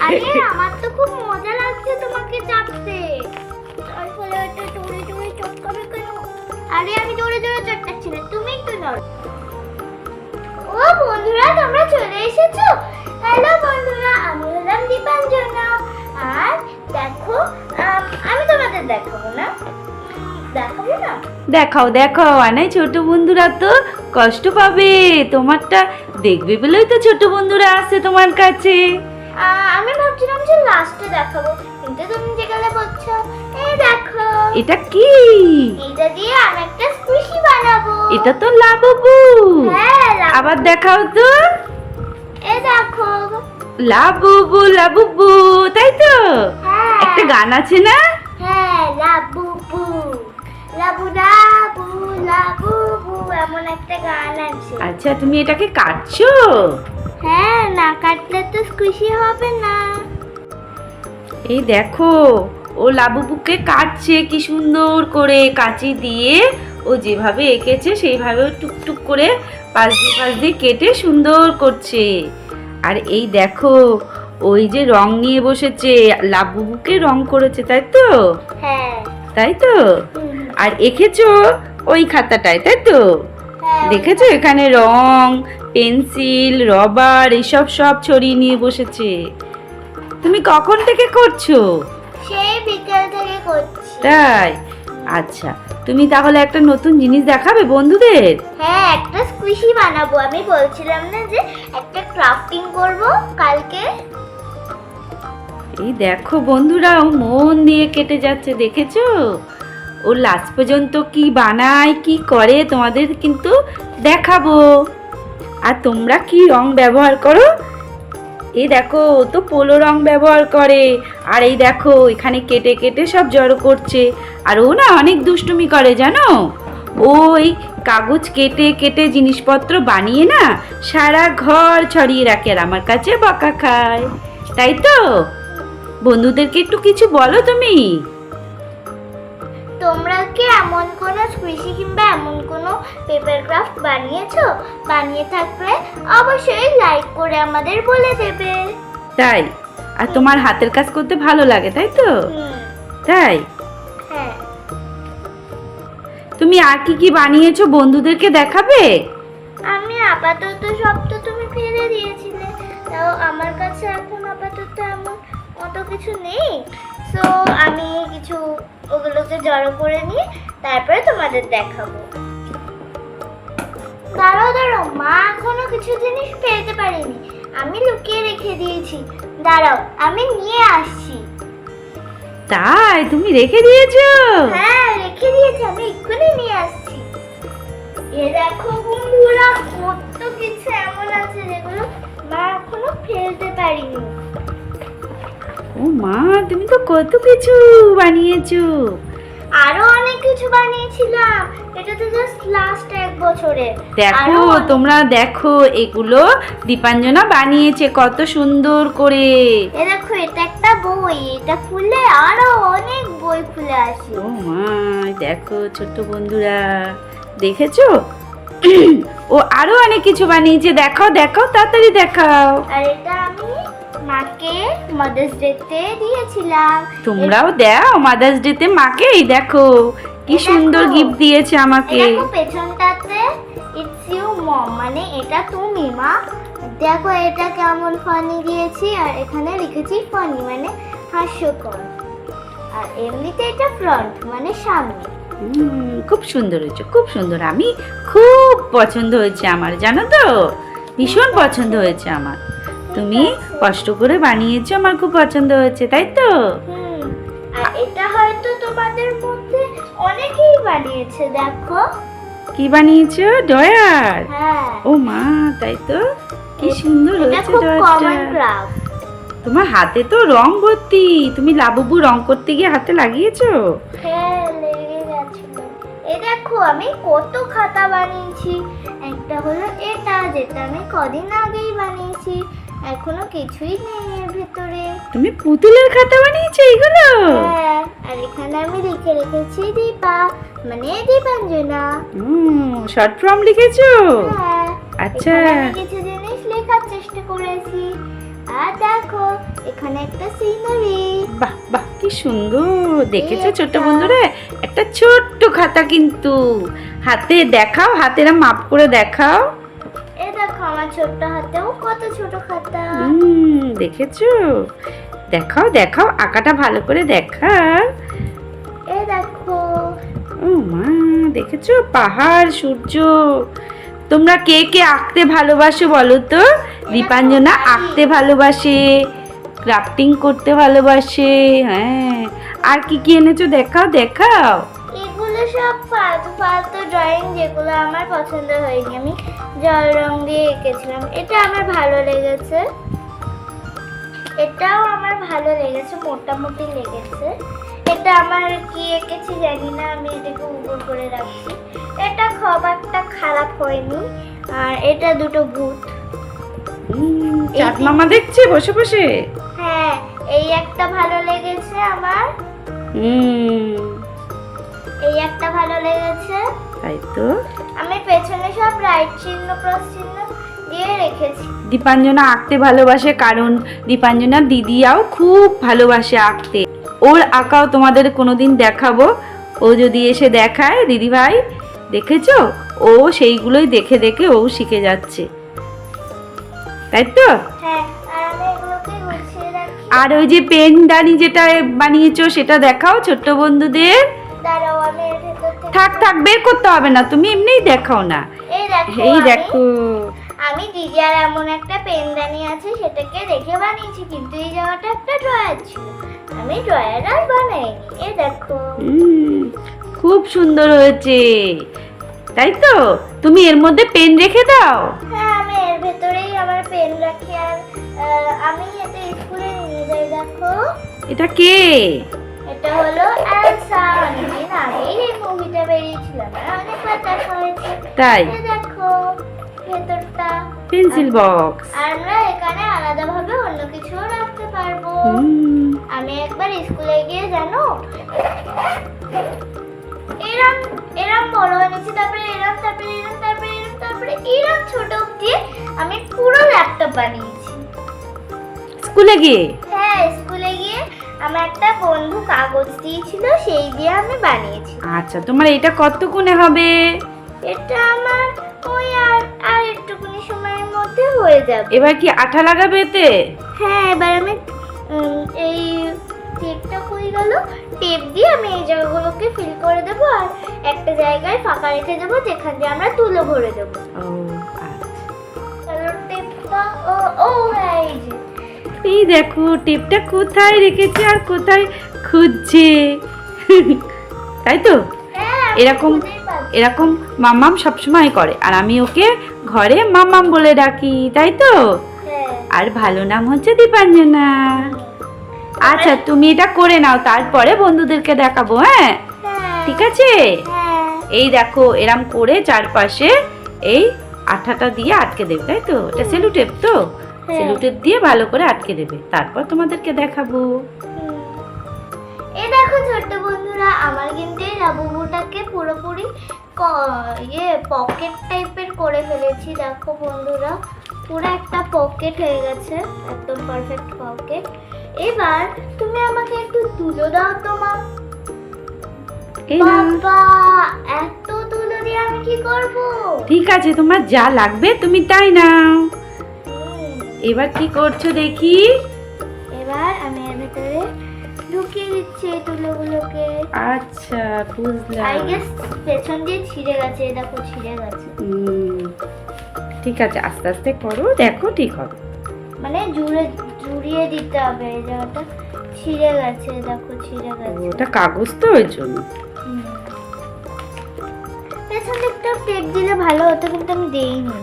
আরে আমার তো খুব মজা লাগছে তোমাকে চাপতে। তারপরে এটা জোরে জোরে চটকাবে কেন? আরে আমি জোরে জোরে চটকাচ্ছি না, তুমি একটু ধরো। ও বন্ধুরা, তোমরা চলে এসেছো। হ্যালো বন্ধুরা, আমি হলাম দীপাঞ্জনা। আর দেখো, আমি তোমাদের দেখাবো না। দেখাও দেখাও, আনাই ছোট বন্ধুরা তো কষ্ট পাবে, তোমারটা দেখবে বলেই তো ছোট বন্ধুরা আসে তোমার কাছে। আমি ভাবছিলাম যে লাস্টে দেখাবো, কিন্তু তুমি যেখানে বলছো, এই দেখো। এটা কি? এটা দিয়ে আমি একটা স্কুইশি বানাবো। এটা তো লাবুবু। হ্যাঁ, আবার দেখাও তো। এই দেখো, লাবুবু লাবুবু, তাই তো? হ্যাঁ। একটা গান আছে না? হ্যাঁ, লাবুবু লাবু লাবু লাবুবু, এমন একটা গান আছে। আচ্ছা, তুমি এটাকে কাটছো? হ্যাঁ, না কাটলে তো স্কুইশি হবে না। এই দেখো, ও লাবুবুকে কাটছে কি সুন্দর করে কাঁচি দিয়ে। ও যেভাবে এঁকেছে সেইভাবে টুকটুক করে পাশ দিয়ে কেটে সুন্দর করছে। আর এই দেখো, ওই যে রং নিয়ে বসেছে, লাবুবুকে রং করেছে, তাই তো? হ্যাঁ, তাই তো? আর এঁকেছো ওই খাতাটায়, তাই তো? হ্যাঁ, দেখেছো এখানে রং, পেন্সিল, রবার এসব সব ছড়িয়ে নিয়ে বসেছে। তুমি কখন থেকে করছো? সেই বিকেল থেকে করছি। তাই? আচ্ছা, তুমি তাহলে একটা নতুন জিনিস দেখাবে বন্ধুদের? হ্যাঁ, একটা স্কুইশি বানাবো। আমি বলছিলাম না যে একটা ক্রাফটিং করব কালকে। এই দেখো বন্ধুরা, ও মন দিয়ে কেটে যাচ্ছে, দেখেছো? ও লাস্ট পর্যন্ত কি বানায় কি করে তোমাদের কিন্তু দেখাবো। আর তোমরা কি রং ব্যবহার করো? এই দেখো, ও তো পোলো রং ব্যবহার করে। আর এই দেখো, এখানে কেটে কেটে সব জড়ো করছে। আর ও না অনেক দুষ্টুমি করে, জানো? ওই কাগজ কেটে কেটে জিনিসপত্র বানিয়ে না সারা ঘর ছড়িয়ে রাখে, আর আমার কাছে বকা খায়। তাই তো? বন্ধুদেরকে একটু কিছু বলো তুমি। তোমরা কি এমন কোনো স্কুইশি কিংবা এমন কোনো পেপার ক্রাফট বানিয়েছো? বানিয়ে থাকলে অবশ্যই লাইক করে আমাদের বলে দেবে। তাই? আর তোমার হাতের কাজ করতে ভালো লাগে, তাই তো? তাই? হ্যাঁ। তুমি আর কি কি বানিয়েছো বন্ধুদেরকে দেখাবে? আমি আপাতত সব তো তুমি ফেলে দিয়েছিলে, তাও আমার কাছে এখন আপাতত এমন অত কিছু নেই। সো আমি কিছু ওগুলোকে জড়ো করে নিয়ে তারপরে তোমাদের দেখাবো। দাঁড়াও দাঁড়াও, মা এখনো কিছু জিনিস ফেলতে পারেনি, আমি লুকিয়ে রেখে দিয়েছি। দাঁড়াও, আমি নিয়ে আসছি। তাই? তুমি রেখে দিয়েছো? হ্যাঁ, রেখে দিয়েছি, আমি এক্ষুনি নিয়ে আসছি। এ দেখো বন্ধুরা, কত কিছু এমন আছে যেগুলো মা এখনো ফেলতে পারিনি। ও মা, তুমি তো কত কিছু বানিয়েছো। আরো অনেক কিছু বানিয়েছিলাম, এটা তো জাস্ট লাস্ট এক বছরে। দেখো তোমরা দেখো, এগুলো দীপাঞ্জনা বানিয়েছে কত সুন্দর করে। এ দেখো, এটা একটা বই, এটা খুললে আরো অনেক বই খুলে আসে। ও মা, দেখো ছোট্ট বন্ধুরা, দেখেছো? ও আরো অনেক কিছু বানিয়েছে, দেখাও দেখাও, তাড়াতাড়ি দেখাও। আর এটা আমি মাকে মাদার্স ডেতে দিয়েছিলাম। তোমরাও দাও মাদার্স ডেতে মাকে। এই দেখো কি সুন্দর গিফট দিয়েছে আমাকে। দেখো পেছনটাতে ইটস ইউ মম, মানে এটা তুমি মা। দেখো এটা কেমন ফানি দিয়েছি, আর এখানে লিখেছি ফানি মানে হাস্যকর। আর এমনিতে এটা ফ্রন্ট মানে সামনে। খুব সুন্দর হয়েছে, খুব সুন্দর। আমি খুব পছন্দ হয়েছে আমার, জানো তো? ভীষণ পছন্দ হয়েছে আমার। তুমি কষ্ট করে বানিয়েছো, আমার খুব পছন্দ হয়েছে, তাই তো? আর এটা হয়তো তোমাদের মধ্যে অনেকেই বানিয়েছে। দেখো কি বানিয়েছো? ডয়ার? হ্যাঁ। ও মা, তাই তো? কি সুন্দর হয়েছে ডয়ারটা। তোমার হাতে তো রং ভর্তি, তুমি লাবুবু রং করতে গিয়ে হাতে লাগিয়েছো? হ্যাঁ, লেগে গেছিল। এই দেখো আমি কত খাতা বানিয়েছি। একটা হলো এটা, যেটা আমি কদিন আগেই বানিয়েছি, এখনো কিছুই নেই এর ভিতরে। তুমি পুতুলের খাতা বানিয়েছো এগুলো? হ্যাঁ, আর এখানে আমি লিখে রেখেছি দীপা, মানে দীপাঞ্জনা। শর্ট ফর্ম লিখেছো? হ্যাঁ। আচ্ছা, আমি কিছু জিনিস লেখার চেষ্টা করেছি। আর দেখো এখানে একটা সিনারি। বাহ বাহ, কি সুন্দর দেখেছো ছোট্ট বন্ধুরা, একটা ছোট্ট খাতা কিন্তু হাতে দেখাও, হাতেরা মাপ করে দেখাও। এই দেখো আমার ছোট্ট হাতেও কত ছোট খাতা। দেখেছো, দেখাও দেখাও, আঁকাটা ভালো করে দেখাও। এই দেখো। ও মা, দেখেছো পাহাড়, সূর্য। তোমরা কে কে আঁকতে ভালোবাসো বলো তো? দীপাঞ্জনা আঁকতে ভালোবাসে, ক্রাফটিং করতে ভালোবাসে। হ্যাঁ, আর কি কি এনেছো দেখাও দেখাও। এগুলো সব ফালতু ফালতু ড্রয়িং, যেগুলো আমার পছন্দ হয়নি। আমি জল রং দিয়ে এঁকেছিলাম, এটা আমার ভালো লেগেছে, এটাও আমার ভালো লেগেছে, মোটামুটি লেগেছে। এটা আমার কি এঁকেছি জানি না, আমি এটাকে উপর করে রাখছি। এটা খুব একটা খারাপ হয়নি। আর এটা দুটো ভূত। চাঁদ মামা দেখছি বসে বসে। হ্যাঁ, এই একটা ভালো লেগেছে আমার। এই একটা ভালো লেগেছে। তাই তো, আমি পেছনে সব রাইট চিহ্ন ক্রস চিহ্ন দিয়ে রেখেছি। দীপাঞ্জনা আঁকতে ভালোবাসে কারণ দীপাঞ্জনা দিদিয়াও খুব ভালোবাসে আঁকতে। ওর আঁকাও তোমাদের কোনোদিন দেখাবো, ও যদি এসে দেখায় দিদি ভাই, দেখেছো, ও সেইগুলোই দেখে দেখে ও শিখে যাচ্ছে, তাই তো? হ্যাঁ, আর আমি এগুলোকে গুছিয়ে রাখি। আর ওই যে পেনদানি যেটা বানিয়েছো সেটা দেখাও ছোট্ট বন্ধুদের। দাঁড়াও, আমি এর ভেতর থেকে থাক থাক, বের করতে হবে না, তুমি এমনিই দেখাও না। এই দেখো, এই দেখো, আমি দিদি আর এমন একটা পেনদানি আছে সেটাকে দেখে বানিয়েছি, কিন্তু এই জায়গাটা একটা ড্রয়ার ছিল, আমি ড্রয়ার আর বানাইনি। এই দেখো। খুব সুন্দর হয়েছে, তাই তো? তুমি এর মধ্যে পেন রেখে দাও। হ্যাঁ, আমি এর ভেতরেই আমার পেন রাখি, আর আমি এটা স্কুলে নিয়ে যাই। দেখো, এটা কে? এটা হলো এলসা। অনেকদিন আগেই এই মুভিটা বেরিয়েছিল, আমার অনেকবার দেখা হয়েছে। তাই? এই দেখো ভেতরটা পেন্সিল বক্স। আর আমরা এখানে আলাদাভাবে অন্য কিছুও রাখতে পারবো। আমি একবার স্কুলে গিয়ে জানো এরম এরম বড় বানিয়েছি, তারপরে এরম, তারপরে এরম, তারপরে এরম, তারপরে এরম ছোট দিয়ে আমি পুরো ল্যাপটপ বানিয়েছি স্কুলে গিয়ে। হ্যাঁ, স্কুলে গিয়ে আমার একটা বন্ধু কাগজ দিয়েছিল, সেই দিয়ে আমি বানিয়েছি। আচ্ছা, তোমার এটা কতক্ষণে হবে? এটা আমার ওই আর একটুখানি সময়ের মধ্যে হয়ে যাবে। এবার কি আঠা লাগাবে এতে? হ্যাঁ, এবার আমি এই টেপটা হয়ে গেল, টেপ দিয়ে আমি এই জায়গাগুলোকে ফিল করে দেবো, আর একটা জায়গায় ফাঁকা রেখে দেবো যেখান দিয়ে আমরা তুলো ভরে দেবো। ও আচ্ছা, কালার টেপটা ও হ্যাঁ, এই যে এই দেখো টেপটা কোথায় রেখেছে আর কোথায় খুঁজছে। তাই তো? হ্যাঁ, এরকম এরকম মাম্মাম সবসময় করে, আর আমি ওকে ঘরে মাম্মাম বলে ডাকি, তাই তো? হ্যাঁ। আর ভালো নাম হচ্ছে দীপাঞ্জনা। আচ্ছা, তুমি এটা করে নাও, তারপরে বন্ধুদেরকে দেখাবো। হ্যাঁ, ঠিক আছে। হ্যাঁ। এই দেখো এরম করে চারপাশে এই আঠাটা দিয়ে আটকে দেবে, তাই তো? এটা সেলুটেপ তো, সেলুটেপ দিয়ে ভালো করে আটকে দেবে, তারপর তোমাদেরকে দেখাবো। এই দেখো ছোট্ট বন্ধুরা, আমার কিন্তু এই লাবুবুটাকে পুরোপুরি পকেট টাইপের করে ফেলেছি। দেখো বন্ধুরা, পুরো একটা পকেট হয়ে গেছে, একদম পারফেক্ট পকেট। এবার তুমি আমাকে একটু তুলো দাও তো মা। বাবা, এত তুলো দিয়ে আমি কি করব? ঠিক আছে, তোমার যা লাগবে তুমি তাই নাও। এবার কি করছো দেখি? এবার আমি এর ভিতরে ঢুকিয়ে দিচ্ছি এই তুলোগুলোকে। আচ্ছা, বুঝলাম। আই গেস পেছন দিয়ে ছিঁড়ে গেছে, দেখো ছিঁড়ে গেছে। ঠিক আছে, আস্তে আস্তে করো, দেখো ঠিক হবে। মানে জুড়িয়ে দিতে হবে, এই জায়গাটা ছিঁড়ে গেছে, দেখো ছিঁড়ে গেছে। ওটা কাগজ তো, ওই জন্য। পেছন দিকটা টেপ দিলে ভালো হতো, কিন্তু আমি দেইনি।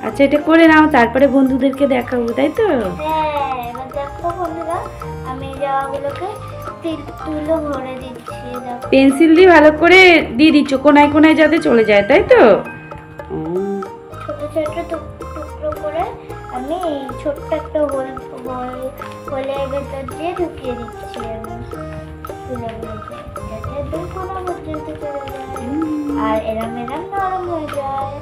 আচ্ছা, এটা করে নাও, তারপরে বন্ধুদেরকে দেখাবো, তাই তো? হ্যাঁ, এবার দেখো বন্ধুরা, আমি এই জায়গাগুলোকে তুলো ভরে দিচ্ছি। দেখো পেন্সিল দিয়ে ভালো করে দিয়ে দিচ্ছ, কোনায় কোনায় যাতে চলে যায়, তাই তো? ছোট ছোট টুকরো করে আমি ছোট্ট একটা হোলের ভেতর দিয়ে ঢুকিয়ে দিচ্ছি আমি তুলোগুলোকে, যাতে দুই কোনা পর্যন্ত চলে যায় আর এরম নরম হয়ে যায়।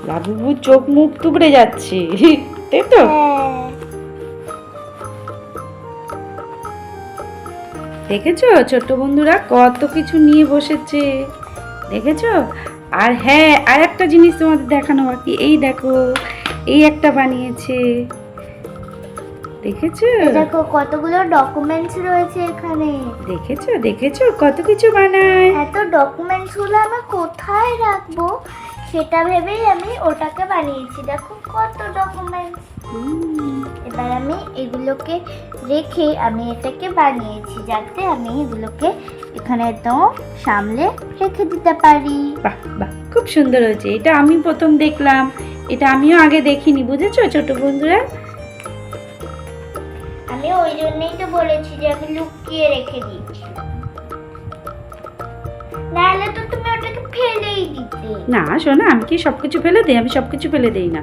লাবুবু চোখ মুখ টুকরে যাচ্ছে, তাই তো? হ্যাঁ। দেখেছো ছোট্ট বন্ধুরা কত কিছু নিয়ে বসেছে, দেখেছো? আর হ্যাঁ, আর একটা জিনিস তোমাদের দেখানো বাকি, এই দেখো এই একটা বানিয়েছে, দেখেছো? দেখো কতগুলো ডকুমেন্টস রয়েছে এখানে। দেখেছো দেখেছো কত কিছু বানায়। এত ডকুমেন্টস গুলো আমি কোথায় রাখবো সেটা ভেবেই আমি ওটাকে বানিয়েছি। দেখো কত ডকুমেন্টস। এবার আমি এগুলোকে রেখে আমি এটাকে বানিয়েছি যাতে আমি এগুলোকে এখানে একদম সামলে রেখে দিতে পারি। বাহ বাহ, খুব সুন্দর হয়েছে। এটা আমি প্রথম দেখলাম, এটা আমিও আগে দেখিনি, বুঝেছো ছোট বন্ধুরা? আমি ওই জন্যই তো বলেছি যে আমি লুকিয়ে রেখে দিয়েছি, নাহলে তো তুমি ওটাকে ফেলেই দিতে। না শোনো, আমি কি সব কিছু ফেলে দিই? আমি সব কিছু ফেলে দিই না।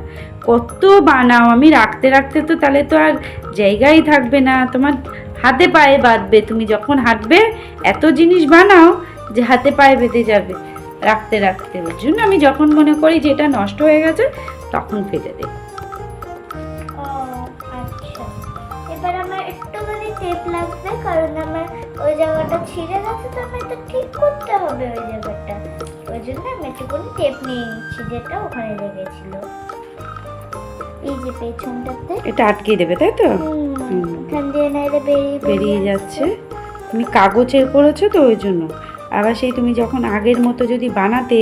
কত বানাও, আমি রাখতে রাখতে তো তাহলে তো আর জায়গাই থাকবে না, তোমার হাতে পায়ে বাঁধবে। তুমি যখন হাঁটবে এত জিনিস বানাও যে হাতে পায়ে বেঁধে যাবে রাখতে রাখতে। ওর জন্য আমি যখন মনে করি যে এটা নষ্ট হয়ে গেছে তখন ফেলে দিই। ও আচ্ছা, এবার আমার একটুখানি টেপ লাগবে কারণ আমার ওই জায়গাটা ছিঁড়ে গেছে, তো আমি এটা ঠিক করতে হবে ওই জায়গাটা। ওই জন্য আমি একটুখানি টেপ নিয়ে নিচ্ছি যেটা ওখানে লেগেছিল, এই যে পেছনটাতে। এটা আটকে দেবে, তাই তো? এখান দিয়ে নাইলে বেরিয়ে যাচ্ছে। তুমি কাগজের করেছো তো ওই জন্য। আবার সেই তুমি যখন আগের মতো যদি বানাতে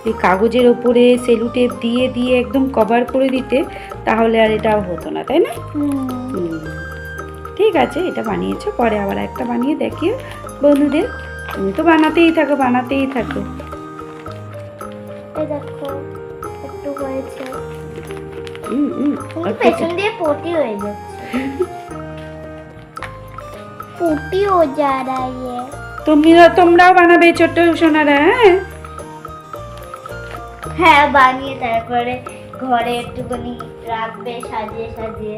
ওই কাগজের ওপরে সেলু টেপ দিয়ে দিয়ে একদম কভার করে দিতে তাহলে আর এটাও হতো না, তাই না? ঠিক আছে, এটা বানিয়েছো, পরে আবার একটা বানিয়ে দেখিও বন্ধুদের। তুমি তো বানাতেই থাকো বানাতেই থাকো। এই দেখো একটু হয়েছে, আর পেছন দিয়ে পটি হয়ে যাচ্ছে। পটি ও যা রাইয়ে। তোমরাও বানাবে ছোট্ট সোনারা? হ্যাঁ বানিয়ে তারপরে ঘরে একটুখানি রাখবে সাজিয়ে সাজিয়ে।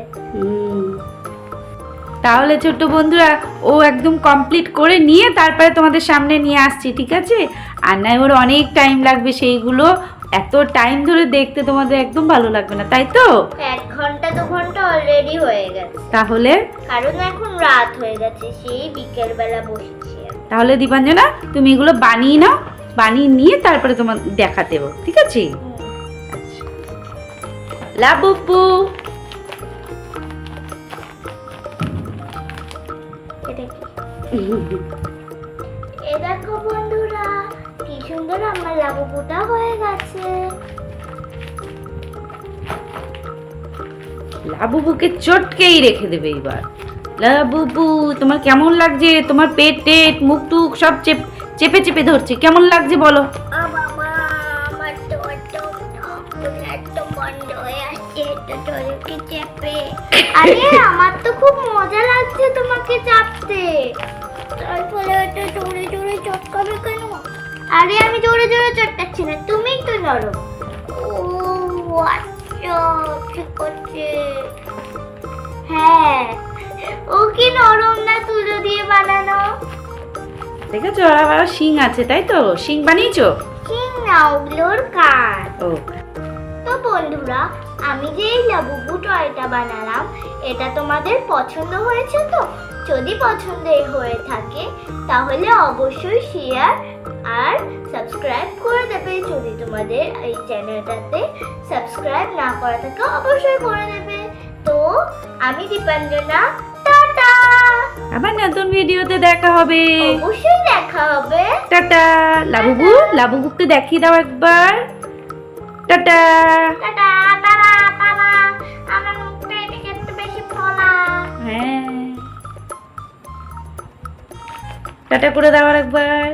তাহলে ছোট্ট বন্ধুরা, ও একদম কমপ্লিট করে নিয়ে তারপরে তোমাদের সামনে নিয়ে আসছি, ঠিক আছে? আর নয় ওর অনেক টাইম লাগবে, সেইগুলো এত টাইম ধরে দেখতে তোমাদের একদম ভালো লাগবে না, তাই তো? 1 ঘন্টা 2 ঘন্টা অলরেডি হয়ে গেছে, তাহলে কারণ এখন রাত হয়ে গেছে, সেই বিকেল বেলা বসেছি আমি। তাহলে দীপাঞ্জনা তুমি এগুলো বানিয়ে নাও, বানিয়ে নিয়ে তারপরে তোমার দেখা দেবো, ঠিক আছে? লাবুবু এটা কি? এ দেখো বন্ধুরা কি সুন্দর আমার লাবুবুটা হয়ে গেছে। লাবুবুকে চটকেই রেখে দেবে এবার। লাবুবু তোমার কেমন লাগছে? তোমার পেট টেট মুখ টুক সব চেপে চেপে ধরছে, কেমন লাগছে বলো? বাবা আমার তো একদম বন্ধ হয়ে আসছে, তো তোরকে চেপে। আরে আমার তো খুব মজা লাগছে তোমাকে চাপতে, তারপরে এটা জোরে জোরে চটকাবে কেন? আরে আমি জোরে জোরে চটকাচ্ছি না, তুমিই তো নরম। ও আচ্ছা ঠিক আছে। হ্যাঁ ও কি নরম না তুলো দিয়ে বানানো। দেখেছো আবার শিং আছে, তাই তো? শিং বানিয়েছো? শিং না, ওগুলোর কাঠ। ও তো বন্ধুরা আমি যে এই লাবুবু টয়টা বানালাম এটা তোমাদের পছন্দ হয়েছে তো? যদি পছন্দ হয়ে থাকে তাহলে অবশ্যই শেয়ার আর সাবস্ক্রাইব করে দেবে। যদি তোমাদের এই চ্যানেলটাতে সাবস্ক্রাইব না করা থাকে অবশ্যই করে দেবে। তো আমি দীপাঞ্জনা, টাটা। আবার নতুন ভিডিওতে দেখা হবে। অবশ্যই দেখা হবে। টাটা। লাবুবুকে দেখিয়ে দাও একবার। টাটা। Tata tata tata. আমার মুখটা এদিকে একটু বেশি ফোলা। হ্যাঁ, টাটা করে দাও আর একবার।